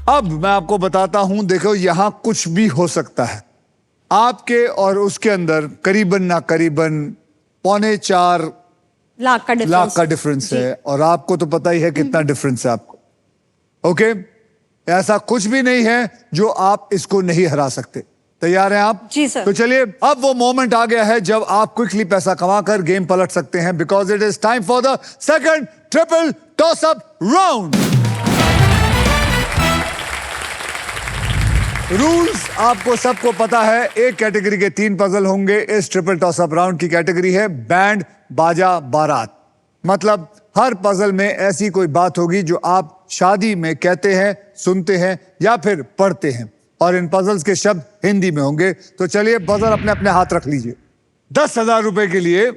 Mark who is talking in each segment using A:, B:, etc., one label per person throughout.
A: अब मैं आपको बताता हूं, देखो यहां कुछ भी हो सकता है। आपके और उसके अंदर करीबन ना करीबन 4.25 लाख का डिफरेंस है, और आपको तो पता ही है कितना डिफरेंस है आपको। ओके, ऐसा कुछ भी नहीं है जो आप इसको नहीं हरा सकते। तैयार हैं आप?
B: जी सर।
A: तो चलिए, अब वो मोमेंट आ गया है जब आप क्विकली पैसा कमाकर गेम पलट सकते हैं, because it is time for the second triple toss up round. Rules आपको सबको पता है। एक कैटेगरी के 3 पजल होंगे। इस ट्रिपल टॉस अप राउंड की कैटेगरी है बैंड बाजा बारात। मतलब हर पजल में ऐसी कोई बात होगी जो आप शादी में कहते हैं, सुनते हैं या फिर पढ़ते हैं, और इन पजल्स के शब्द हिंदी में होंगे। तो चलिए, पजल अपने अपने हाथ रख लीजिए। 10,000 रुपए के लिए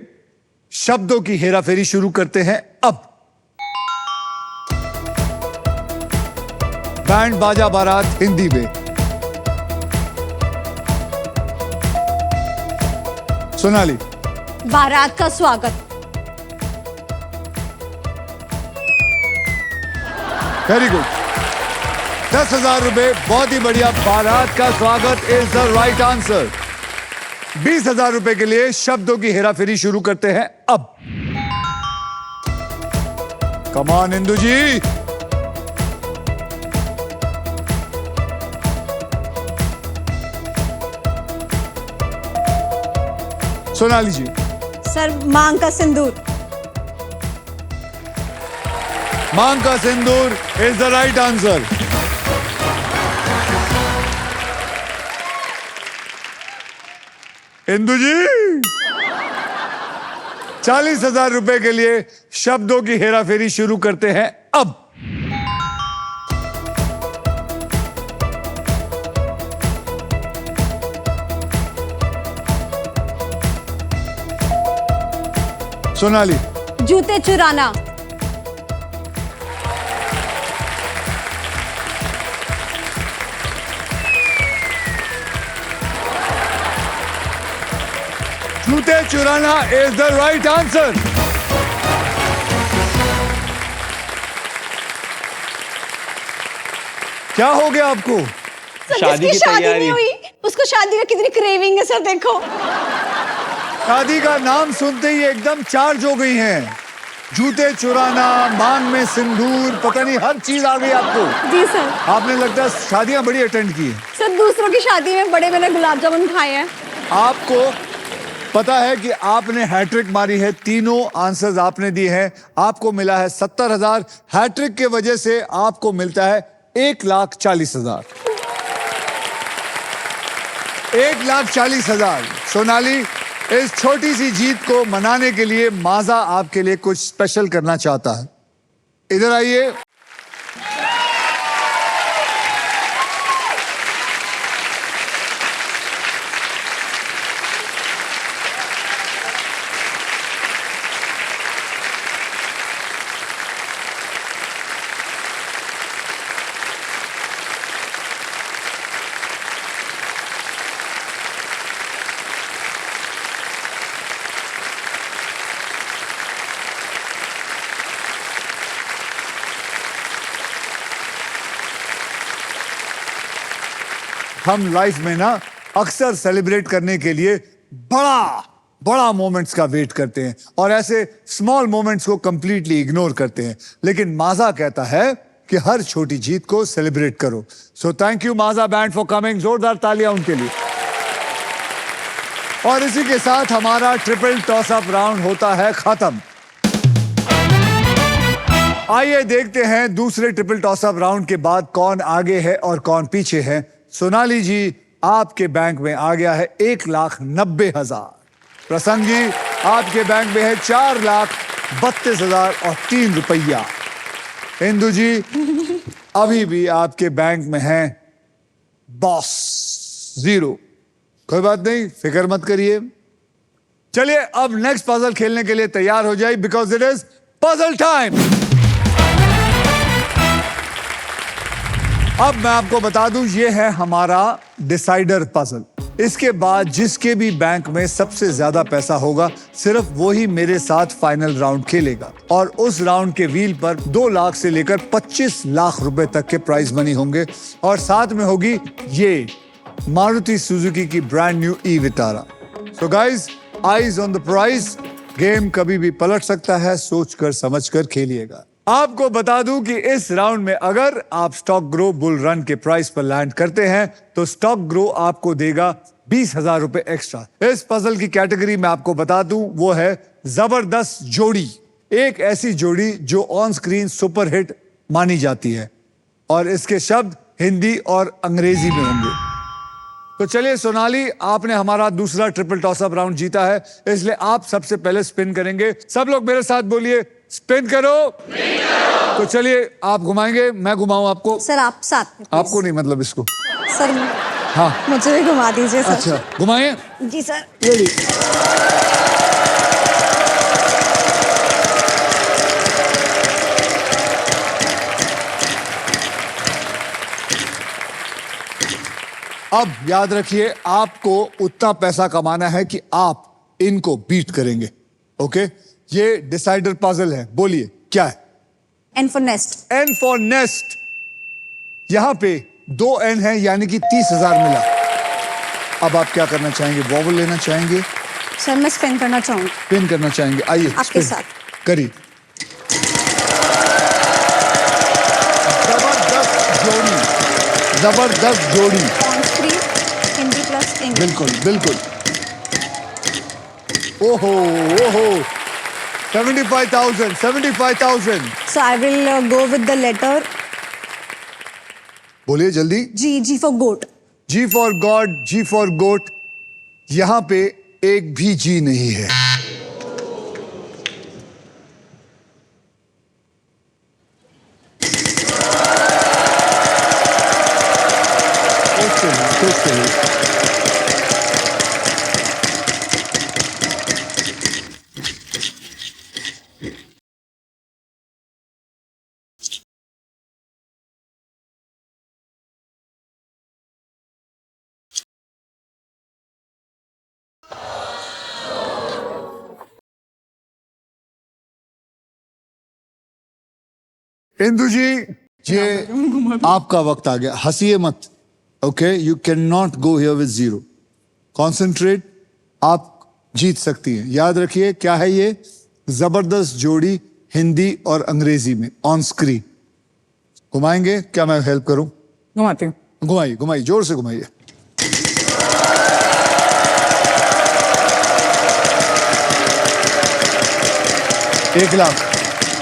A: शब्दों की हेराफेरी शुरू करते हैं अब। बैंड बाजा बारात हिंदी में। सोनाली।
B: बारात का स्वागत।
A: वेरी गुड, 10,000 रुपए, बहुत ही बढ़िया। बारात का स्वागत इज द राइट आंसर। 20,000 रुपए के लिए शब्दों की हेराफेरी शुरू करते हैं अब। Come on Indu ji. Sonali ji.
B: Sir, मांग का सिंदूर।
A: मांग का सिंदूर is the right answer. Indu ji, 40,000 रुपए के लिए शब्दों की हेराफेरी शुरू करते हैं अब। सोनाली।
B: जूते चुराना।
A: जूते चुराना इज द राइट आंसर। क्या हो गया आपको?
B: शादी की शादी नहीं हुई, उसको शादी का कितनी क्रेविंग है सर। देखो,
A: शादी का नाम सुनते ही एकदम चार्ज हो गई हैं। जूते चुराना, मांग में सिंदूर, पता नहीं हर चीज आ गई आपको।
B: जी सर।
A: आपने लगता है शादियां बड़ी अटेंड की हैं।
B: सर, दूसरों की शादी में बड़े मैंने गुलाब जामुन खाए हैं।
A: आपको पता है कि आपने हैट्रिक मारी है, तीनों आंसर्स आपने दिए हैं। आपको मिला है 70,000। हैट्रिक के वजह से आपको मिलता है 1,40,000। 1,40,000। सोनाली, इस छोटी सी जीत को मनाने के लिए माजा आपके लिए कुछ स्पेशल करना चाहता है। इधर आइए। हम लाइफ में ना अक्सर सेलिब्रेट करने के लिए बड़ा बड़ा मोमेंट्स का वेट करते हैं, और ऐसे स्मॉल मोमेंट्स को कंप्लीटली इग्नोर करते हैं। लेकिन माजा कहता है कि हर छोटी जीत को सेलिब्रेट करो। So thank you Maaza band for coming. जोरदार तालियां उनके लिए। और इसी के साथ हमारा ट्रिपल टॉस अप राउंड होता है खत्म। आइए देखते हैं दूसरे ट्रिपल टॉस अप राउंड के बाद कौन आगे है और कौन पीछे है। सोनाली जी, आपके बैंक में आ गया है 1,90,000। प्रसन्न जी, आपके बैंक में है 4,32,000 और 3 रुपया। इंदु जी, अभी भी आपके बैंक में है बॉस 0। कोई बात नहीं, फिक्र मत करिए। चलिए, अब नेक्स्ट पजल खेलने के लिए तैयार हो जाइए, because it is puzzle time. अब मैं आपको बता दूं, ये है हमारा डिसाइडर पजल। इसके बाद जिसके भी बैंक में सबसे ज्यादा पैसा होगा सिर्फ वो ही मेरे साथ फाइनल राउंड खेलेगा और उस राउंड के व्हील पर 2 लाख से लेकर 25 लाख रुपए तक के प्राइज मनी होंगे और साथ में होगी ये मारुति सुजुकी की brand new E Vitara. So guys, eyes on the prize. Game कभी भी पलट सकता है, सोचकर समझकर खेलिएगा। आपको बता दूं कि इस राउंड में अगर आप स्टॉक ग्रो बुल रन के प्राइस पर लैंड करते हैं तो स्टॉक ग्रो आपको देगा 20,000 रुपए एक्स्ट्रा। इस पजल की कैटेगरी में आपको बता दूं वो है जबरदस्त जोड़ी, एक ऐसी जोड़ी जो ऑन स्क्रीन सुपरहिट मानी जाती है और इसके शब्द हिंदी और अंग्रेजी में होंगे। तो चलिए सोनाली, आपने हमारा दूसरा ट्रिपल टॉस अप राउंड जीता है, इसलिए आप सबसे पहले स्पिन करेंगे। सब लोग मेरे साथ बोलिए, स्पिन करो। तो चलिए, आप घुमाएंगे, मैं घुमाऊं आपको?
B: सर आप साथ में please।
A: आपको नहीं, मतलब इसको।
B: सर
A: हाँ,
B: मुझे भी घुमा दीजिए सर।
A: अच्छा, घुमाएं।
B: जी सर।
A: रेडी। अब याद रखिए, आपको उतना पैसा कमाना है कि आप इनको बीट करेंगे। ओके, ये डिसाइडर पजल है। बोलिए क्या है?
B: N for nest.
A: N for nest. यहां पे 2 एन है, यानी कि 30,000 मिला। अब आप क्या करना चाहेंगे? वॉवल लेना चाहेंगे?
B: सर मैं स्पिन करना चाहूंगी।
A: स्पिन करना चाहेंगे? आइए
B: आपके
A: spin
B: साथ।
A: करिए। जबरदस्त जोड़ी, जबरदस्त जोड़ी।
B: On screen Hindi plus English.
A: बिल्कुल बिल्कुल। ओहो ओहो, 75,000, 75,000।
B: So I will go with the letter
A: बोलिए जल्दी।
B: G. G for goat.
A: G for God, G for goat. यहां पे एक भी जी नहीं है। सोच चलिए। इंदु जी, ये आपका वक्त आ गया। हंसिए मत। Okay, you can not go here with 0। Concentrate, आप जीत सकती हैं। याद रखिए क्या है ये? जबरदस्त जोड़ी, हिंदी और अंग्रेजी में ऑन स्क्रीन। घुमाएंगे? क्या मैं हेल्प करूं?
C: घुमाती हूँ।
A: घुमाइए घुमाइए, जोर से घुमाइए। एक लाख।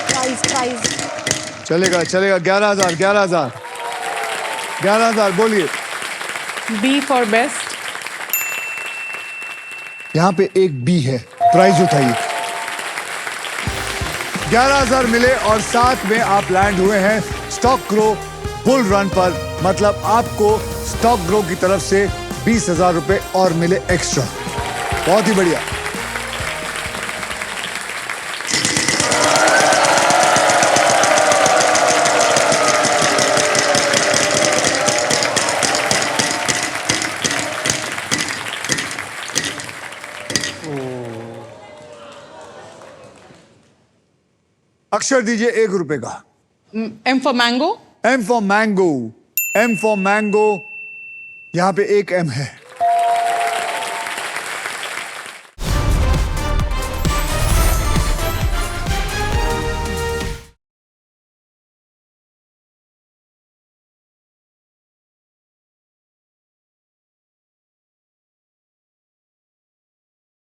B: Price price.
A: चलेगा चलेगा। 11,000, 11,000, 11,000। बोलिए।
C: B for best.
A: यहां पे एक बी है। प्राइज उठाइए। 11,000 मिले और साथ में आप लैंड हुए हैं स्टॉक ग्रो बुल रन पर। मतलब आपको स्टॉक ग्रो की तरफ से 20,000 रुपए और मिले एक्स्ट्रा। बहुत ही बढ़िया। अक्षर दीजिए 1 रुपए का।
C: M for mango.
A: M for mango. M for mango. यहां पे एक एम है।